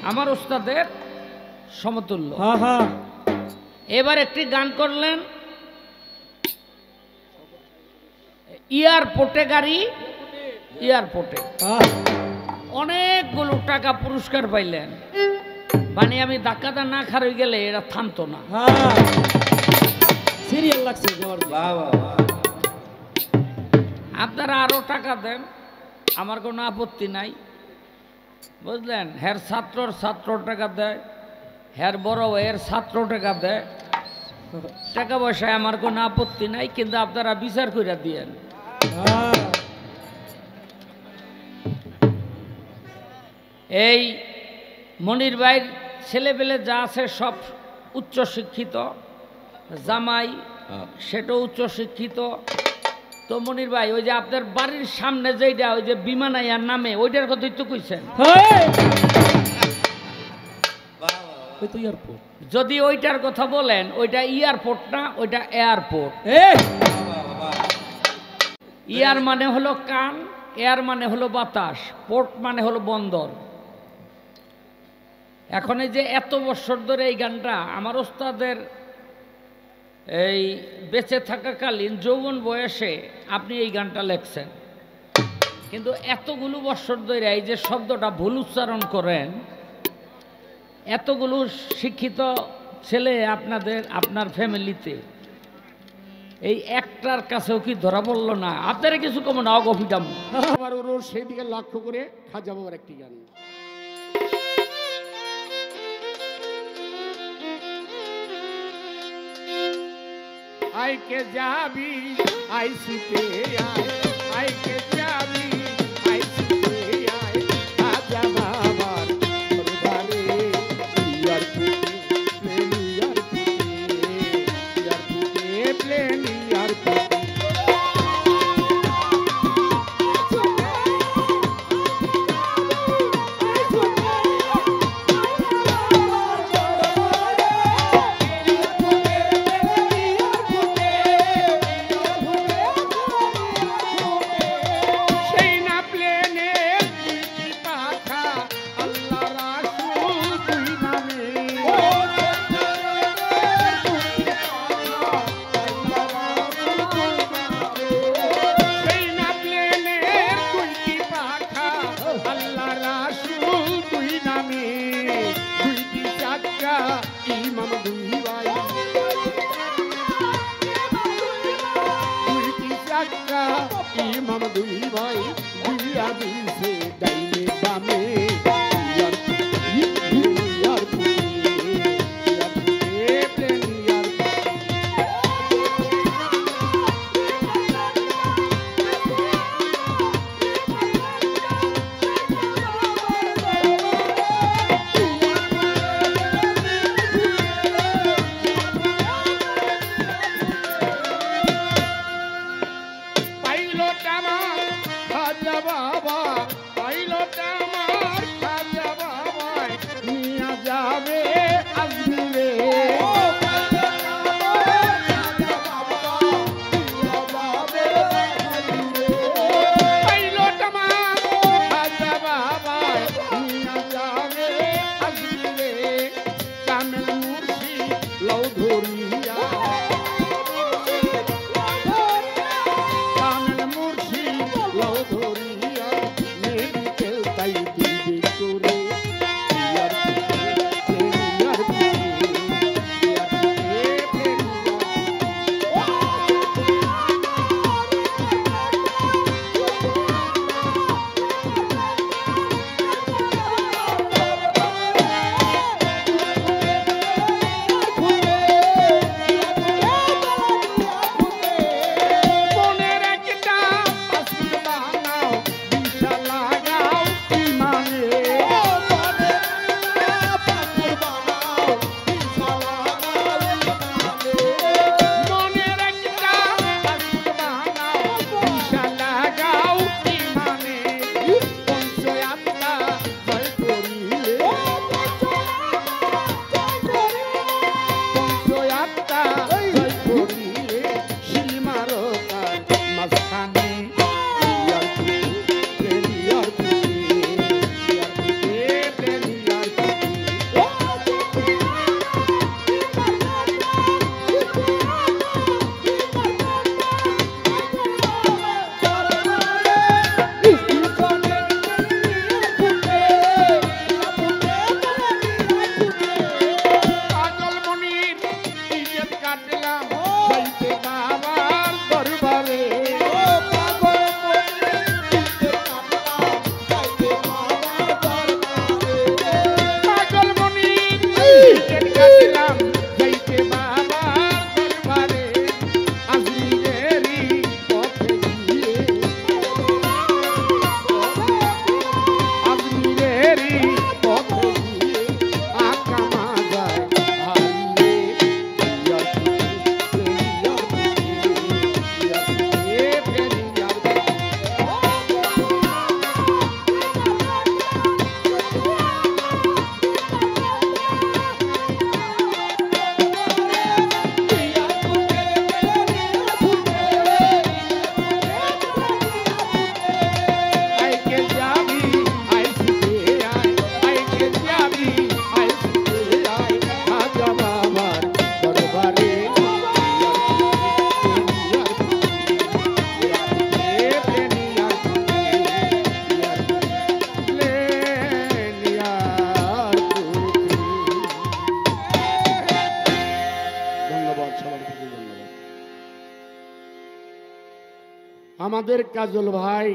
আমার ওস্তাদের সমতুল্য। এবার একটি গান করলেন এয়ারপোর্টে গাড়ি, এয়ারপোর্টে অনেকগুলো টাকা পুরস্কার পাইলেন। মানে আমি ধাক্কাটা না খার গেলে এরা থামতো না। সিরিয়াল লাগছে। আপনারা আরো টাকা দেন, আমার কোনো আপত্তি নাই, বুঝলেন। হের ছাত্র টাকা দেয়, হের বড় এর ছাত্র টাকা দেয়, টাকা পয়সায় আমার কোনো আপত্তি নাই, কিন্তু আপনারা বিচার করে দিয়েন। এই মনির ভাইয়ের ছেলেপেলে যা আছে সব উচ্চ শিক্ষিত, জামাই সেটাও উচ্চ শিক্ষিত। তো মনির ভাই, ওই যে আপনার বাড়ির সামনে যেটা ওই যে বিমানাইয়ার নামে, ওইটার কথাই তো কইছেন। যদি ওইটার কথা বলেন, ওইটা এয়ারপোর্ট না, ওইটা এয়ারপোর্ট। ইয়ার মানে হলো কান, এয়ার মানে হলো বাতাস, পোর্ট মানে হলো বন্দর। এখন এই যে এত বছর ধরে এই গানটা আমার ওস্তাদের এই বেঁচে থাকাকালীন যৌবন বয়সে আপনি এই গানটা লেখছেন, কিন্তু এতগুলো বছর ধরে এই যে শব্দটা ভুল উচ্চারণ করেন, এতগুলো শিক্ষিত ছেলে আপনার ফ্যামিলিতে, এই একটার কাছেও কি ধরা পড়ল না? আপনারা কিছু কম না অগফিটাম। আমার ওর সেই দিকে লক্ষ্য করে খাজা বাবার একটি গান। আইকে যাবি আইসিতে আয়, আইকে যাবি আইসিতে আয়, খাজা বাবার দরবারে। এয়ারপোর্টে প্লেন, এয়ারপোর্টে ইমাম দুই ভাই দিয়া দিছে ডাইনে বামে। আমাদের কাজল ভাই